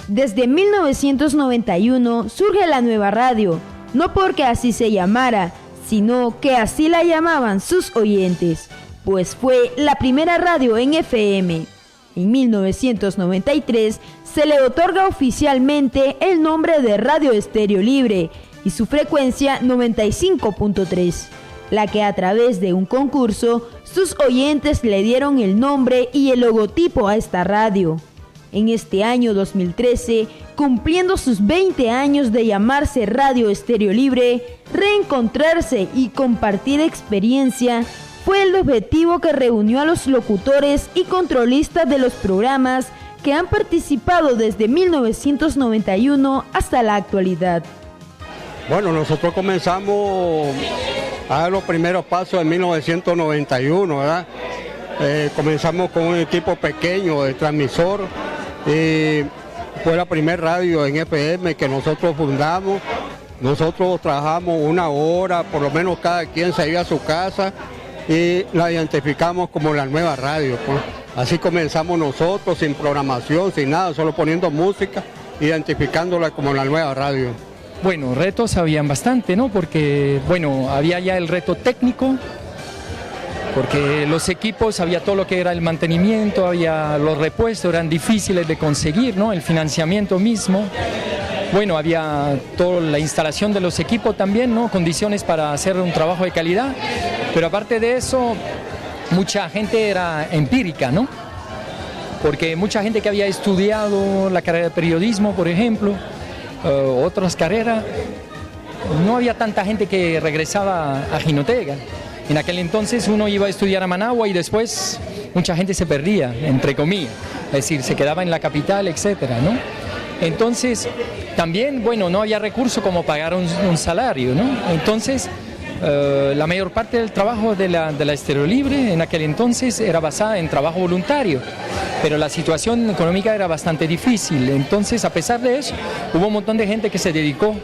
Desde 1991 surge la nueva radio, no porque así se llamara, sino que así la llamaban sus oyentes, pues fue la primera radio en FM. En 1993 se le otorga oficialmente el nombre de Radio Estéreo Libre y su frecuencia 95.3, la que a través de un concurso sus oyentes le dieron el nombre y el logotipo a esta radio. En este año 2013, cumpliendo sus 20 años de llamarse Radio Estéreo Libre, reencontrarse y compartir experiencia fue el objetivo que reunió a los locutores y controlistas de los programas que han participado desde 1991 hasta la actualidad. Bueno, nosotros comenzamos a dar los primeros pasos en 1991, ¿verdad? Comenzamos con un equipo pequeño de transmisor. Fue la primera radio en FM que nosotros fundamos. Nosotros trabajamos 1 hora, por lo menos cada quien se iba a su casa y la identificamos como la nueva radio, pues. Así comenzamos nosotros, sin programación, sin nada, solo poniendo música, identificándola como la nueva radio. Bueno, retos habían bastante, ¿no? Porque, bueno, había ya el reto técnico, porque los equipos, había todo lo que era el mantenimiento, había los repuestos, eran difíciles de conseguir, ¿no? El financiamiento mismo. Bueno, había toda la instalación de los equipos también, ¿no? Condiciones para hacer un trabajo de calidad, pero aparte de eso, mucha gente era empírica, ¿no? Porque mucha gente que había estudiado la carrera de periodismo, por ejemplo, otras carreras, no había tanta gente que regresaba a Jinotega. En aquel entonces uno iba a estudiar a Managua y después mucha gente se perdía, entre comillas, es decir, se quedaba en la capital, etcétera, ¿no? Entonces, también, bueno, no había recursos como pagar un salario, ¿no? Entonces, la mayor parte del trabajo de la Estéreo Libre en aquel entonces era basada en trabajo voluntario, pero la situación económica era bastante difícil. Entonces, a pesar de eso, hubo un montón de gente que se dedicó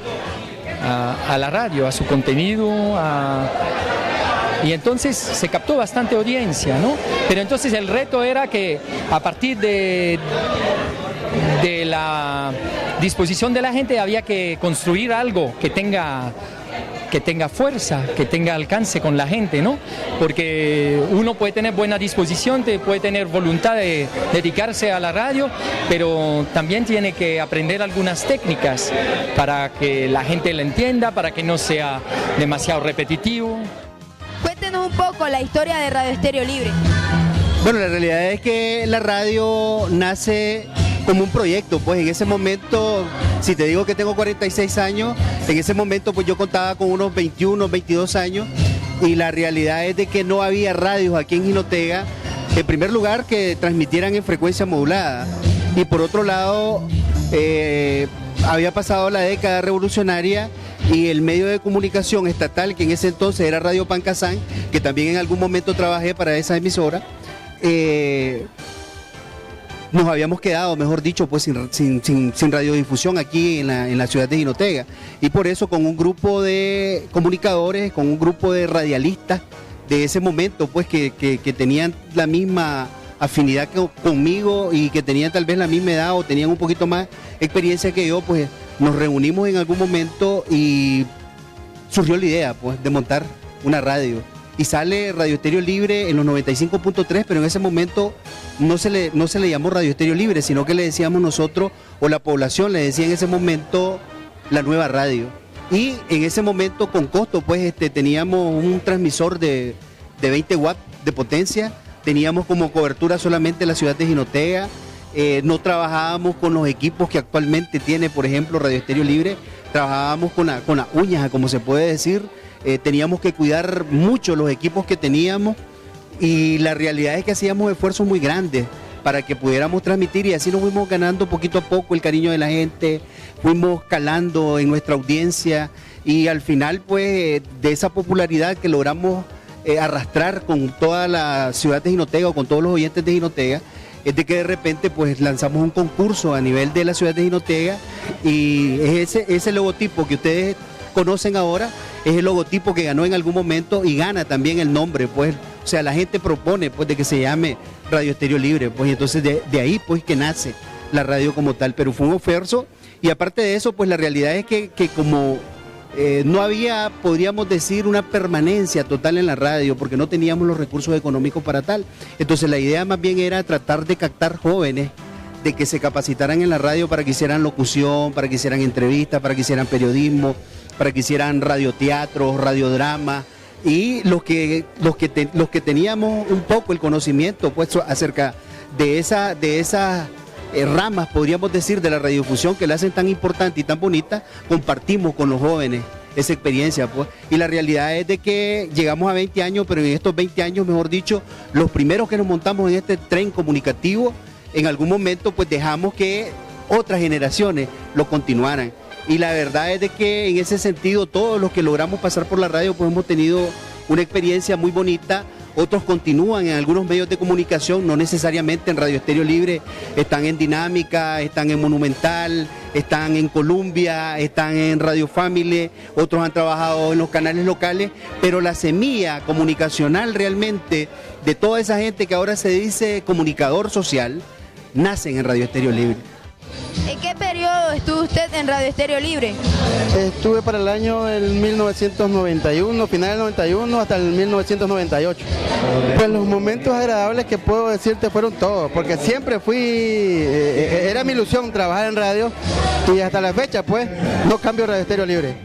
a la radio, a su contenido, y entonces se captó bastante audiencia, ¿no? Pero entonces el reto era que a partir de la disposición de la gente había que construir algo que tenga fuerza, que tenga alcance con la gente, ¿no? Porque uno puede tener buena disposición, puede tener voluntad de dedicarse a la radio, pero también tiene que aprender algunas técnicas para que la gente la entienda, para que no sea demasiado repetitivo. Cuéntenos un poco la historia de Radio Estéreo Libre. Bueno, la realidad es que la radio nace como un proyecto, pues en ese momento, si te digo que tengo 46 años, en ese momento pues yo contaba con unos 21, 22 años y la realidad es de que no había radios aquí en Jinotega, en primer lugar que transmitieran en frecuencia modulada y por otro lado había pasado la década revolucionaria y el medio de comunicación estatal que en ese entonces era Radio Pancasán, que también en algún momento trabajé para esa emisora, nos habíamos quedado, mejor dicho, pues sin radiodifusión aquí en la ciudad de Jinotega. Y por eso con un grupo de comunicadores, con un grupo de radialistas de ese momento, pues que tenían la misma afinidad conmigo y que tenían tal vez la misma edad o tenían un poquito más experiencia que yo, pues nos reunimos en algún momento y surgió la idea, pues, de montar una radio. Y sale Radio Estéreo Libre en los 95.3, pero en ese momento no se le llamó Radio Estéreo Libre, sino que le decíamos nosotros, o la población le decía en ese momento, la nueva radio. Y en ese momento con costo, pues teníamos un transmisor de 20 watts de potencia, teníamos como cobertura solamente la ciudad de Jinotega, no trabajábamos con los equipos que actualmente tiene, por ejemplo, Radio Estéreo Libre, trabajábamos con las uñas, como se puede decir. Teníamos que cuidar mucho los equipos que teníamos y la realidad es que hacíamos esfuerzos muy grandes para que pudiéramos transmitir y así nos fuimos ganando poquito a poco el cariño de la gente, fuimos calando en nuestra audiencia y al final pues de esa popularidad que logramos arrastrar con toda la ciudad de Jinotega o con todos los oyentes de Jinotega, es de que de repente pues lanzamos un concurso a nivel de la ciudad de Jinotega y es ese logotipo que ustedes conocen ahora, es el logotipo que ganó en algún momento y gana también el nombre, pues, o sea, la gente propone pues de que se llame Radio Estéreo Libre, pues, y entonces de ahí pues que nace la radio como tal, pero fue un esfuerzo. Y aparte de eso, pues la realidad es que como no había, podríamos decir, una permanencia total en la radio, porque no teníamos los recursos económicos para tal. Entonces la idea más bien era tratar de captar jóvenes, de que se capacitaran en la radio para que hicieran locución, para que hicieran entrevistas, para que hicieran periodismo, para que hicieran radioteatro, radiodrama. Y los que teníamos un poco el conocimiento puesto acerca de esas ramas, podríamos decir, de la radiodifusión que la hacen tan importante y tan bonita, compartimos con los jóvenes esa experiencia, pues. Y la realidad es de que llegamos a 20 años, pero en estos 20 años, mejor dicho, los primeros que nos montamos en este tren comunicativo, en algún momento pues dejamos que otras generaciones lo continuaran. Y la verdad es de que en ese sentido todos los que logramos pasar por la radio pues hemos tenido una experiencia muy bonita. Otros continúan en algunos medios de comunicación, no necesariamente en Radio Estéreo Libre, están en Dinámica, están en Monumental, están en Columbia, están en Radio Family, otros han trabajado en los canales locales, pero la semilla comunicacional realmente de toda esa gente que ahora se dice comunicador social, nacen en Radio Estéreo Libre. ¿En qué periodo estuvo usted en Radio Estéreo Libre? Estuve para el año del 1991, final del 91 hasta el 1998. Pues los momentos agradables que puedo decirte fueron todos, porque siempre era mi ilusión trabajar en radio y hasta la fecha pues no cambio Radio Estéreo Libre.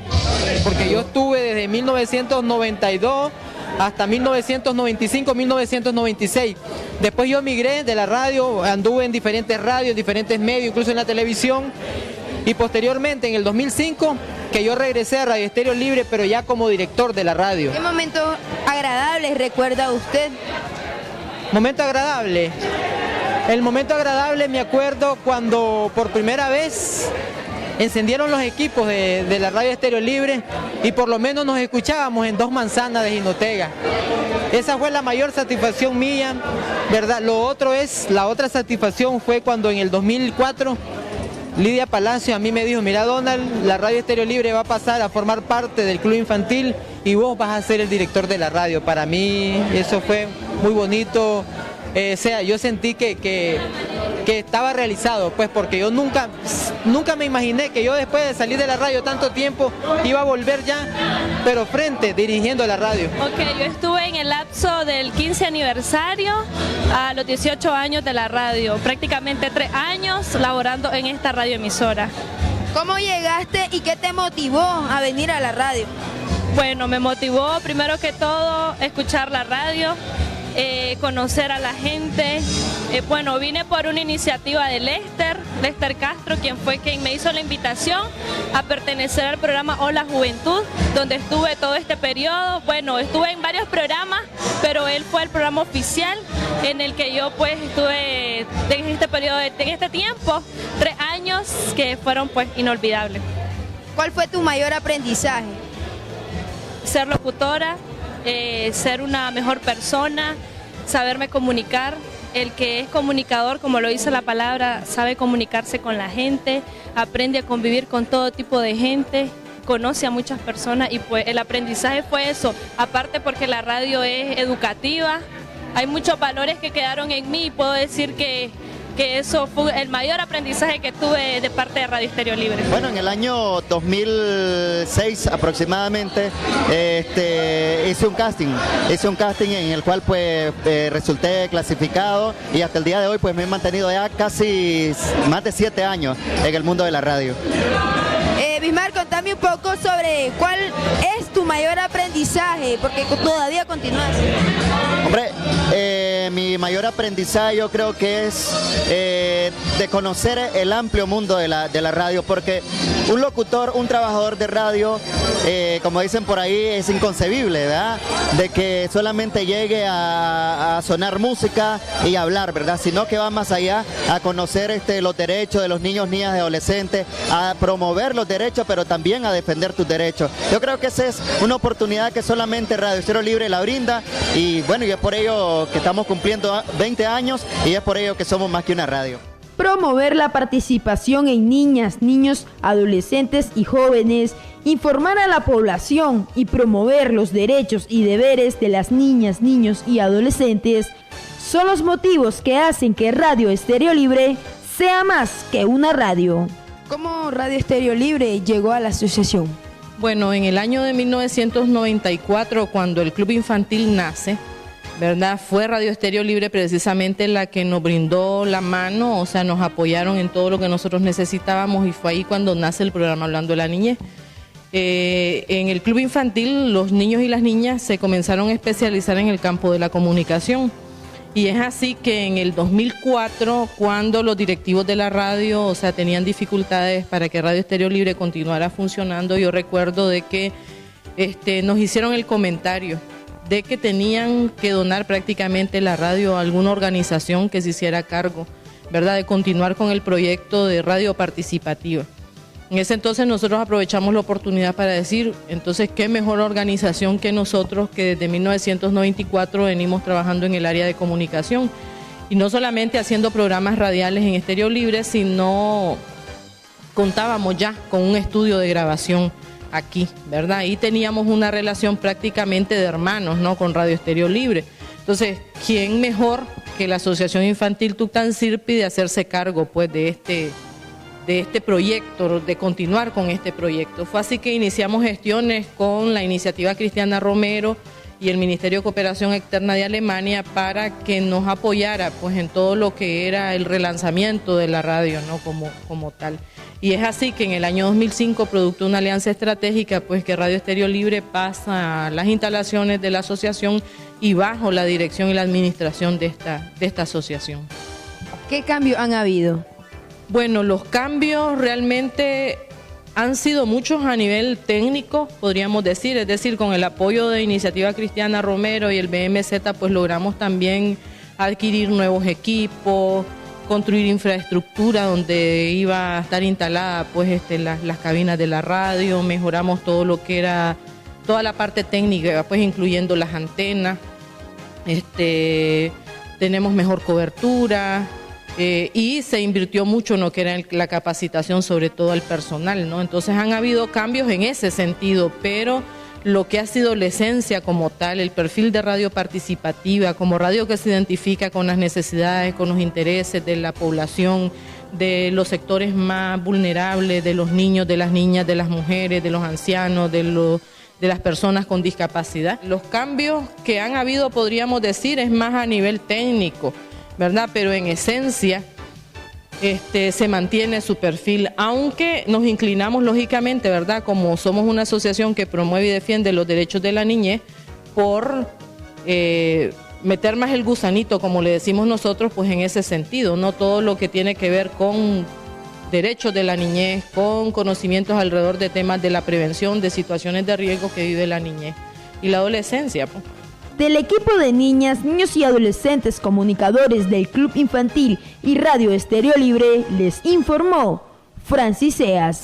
Porque yo estuve desde 1992 hasta 1995, 1996. Después yo migré de la radio, anduve en diferentes radios, diferentes medios, incluso en la televisión. Y posteriormente, en el 2005, que yo regresé a Radio Estéreo Libre, pero ya como director de la radio. ¿Qué momentos agradables recuerda usted? Momento agradable. El momento agradable me acuerdo cuando por primera vez encendieron los equipos de la Radio Estéreo Libre y por lo menos nos escuchábamos en 2 manzanas de Jinotega. Esa fue la mayor satisfacción mía, ¿verdad? La otra satisfacción fue cuando en el 2004 Lidia Palacio a mí me dijo, mira Donald, la Radio Estéreo Libre va a pasar a formar parte del club infantil y vos vas a ser el director de la radio. Para mí eso fue muy bonito. Yo sentí que estaba realizado, pues porque yo nunca me imaginé que yo después de salir de la radio tanto tiempo iba a volver ya, pero dirigiendo la radio. Ok, yo estuve en el lapso del 15 aniversario a los 18 años de la radio, prácticamente 3 años laborando en esta radioemisora. ¿Cómo llegaste y qué te motivó a venir a la radio? Bueno, me motivó primero que todo escuchar la radio, conocer a la gente. Bueno, vine por una iniciativa de Lester Castro, quien me hizo la invitación a pertenecer al programa Hola Juventud, donde estuve todo este periodo. Bueno, estuve en varios programas, pero él fue el programa oficial en el que yo pues estuve en este periodo, en este tiempo, 3 años que fueron pues inolvidables. ¿Cuál fue tu mayor aprendizaje? Ser locutora, ser una mejor persona, saberme comunicar. El que es comunicador, como lo dice la palabra, sabe comunicarse con la gente, aprende a convivir con todo tipo de gente, conoce a muchas personas y pues el aprendizaje fue eso. Aparte porque la radio es educativa, hay muchos valores que quedaron en mí y puedo decir que eso fue el mayor aprendizaje que tuve de parte de Radio Estéreo Libre. Bueno, en el año 2006 aproximadamente hice un casting en el cual pues resulté clasificado y hasta el día de hoy pues me he mantenido ya casi más de 7 años en el mundo de la radio. Bismar, contame un poco sobre cuál es tu mayor aprendizaje, porque todavía continúas. Hombre, mi mayor aprendizaje yo creo que es de conocer el amplio mundo de la radio, porque un locutor, un trabajador de radio, como dicen por ahí, es inconcebible, ¿verdad? De que solamente llegue a sonar música y hablar, ¿verdad? Sino que va más allá a conocer los derechos de los niños, niñas y adolescentes, a promover los derechos, pero también a defender tus derechos. Yo creo que esa es una oportunidad que solamente Radio Estéreo Libre la brinda y bueno, y es por ello que estamos cumpliendo 20 años y es por ello que somos más que una radio. Promover la participación en niñas, niños, adolescentes y jóvenes, informar a la población y promover los derechos y deberes de las niñas, niños y adolescentes son los motivos que hacen que Radio Estéreo Libre sea más que una radio. ¿Cómo Radio Estéreo Libre llegó a la asociación? Bueno, en el año de 1994, cuando el Club Infantil nace, ¿verdad? Fue Radio Estéreo Libre precisamente la que nos brindó la mano, o sea, nos apoyaron en todo lo que nosotros necesitábamos y fue ahí cuando nace el programa Hablando de la Niñez. En el Club Infantil los niños y las niñas se comenzaron a especializar en el campo de la comunicación y es así que en el 2004, cuando los directivos de la radio, o sea, tenían dificultades para que Radio Estéreo Libre continuara funcionando, yo recuerdo de que nos hicieron el comentario de que tenían que donar prácticamente la radio a alguna organización que se hiciera cargo, ¿verdad?, de continuar con el proyecto de radio participativa. En ese entonces nosotros aprovechamos la oportunidad para decir, entonces, ¿qué mejor organización que nosotros que desde 1994 venimos trabajando en el área de comunicación? Y no solamente haciendo programas radiales en Estéreo Libre, sino contábamos ya con un estudio de grabación aquí, ¿verdad? Ahí teníamos una relación prácticamente de hermanos, ¿no?, con Radio Estéreo Libre. Entonces, ¿quién mejor que la Asociación Infantil Tuctancirpi de hacerse cargo, pues, de este proyecto, de continuar con este proyecto? Fue así que iniciamos gestiones con la Iniciativa Cristiana Romero y el Ministerio de Cooperación Externa de Alemania para que nos apoyara, pues, en todo lo que era el relanzamiento de la radio, ¿no?, como tal. Y es así que en el año 2005, producto de una alianza estratégica, pues que Radio Estéreo Libre pasa a las instalaciones de la asociación y bajo la dirección y la administración de esta asociación. ¿Qué cambios han habido? Bueno, los cambios realmente han sido muchos a nivel técnico, podríamos decir, es decir, con el apoyo de Iniciativa Cristiana Romero y el BMZ, pues logramos también adquirir nuevos equipos, construir infraestructura donde iba a estar instalada, pues, las cabinas de la radio, mejoramos todo lo que era, toda la parte técnica, pues incluyendo las antenas, tenemos mejor cobertura. Y se invirtió mucho en lo que era la capacitación, sobre todo al personal, ¿no? Entonces han habido cambios en ese sentido, pero lo que ha sido la esencia como tal, el perfil de radio participativa, como radio que se identifica con las necesidades, con los intereses de la población, de los sectores más vulnerables, de los niños, de las niñas, de las mujeres, de los ancianos, de las personas con discapacidad. Los cambios que han habido, podríamos decir, es más a nivel técnico, ¿verdad? Pero en esencia se mantiene su perfil, aunque nos inclinamos lógicamente, ¿verdad?, como somos una asociación que promueve y defiende los derechos de la niñez, por meter más el gusanito, como le decimos nosotros, pues en ese sentido, no todo lo que tiene que ver con derechos de la niñez, con conocimientos alrededor de temas de la prevención de situaciones de riesgo que vive la niñez y la adolescencia, pues. Del equipo de niñas, niños y adolescentes comunicadores del Club Infantil y Radio Estéreo Libre, les informó Francis Seas.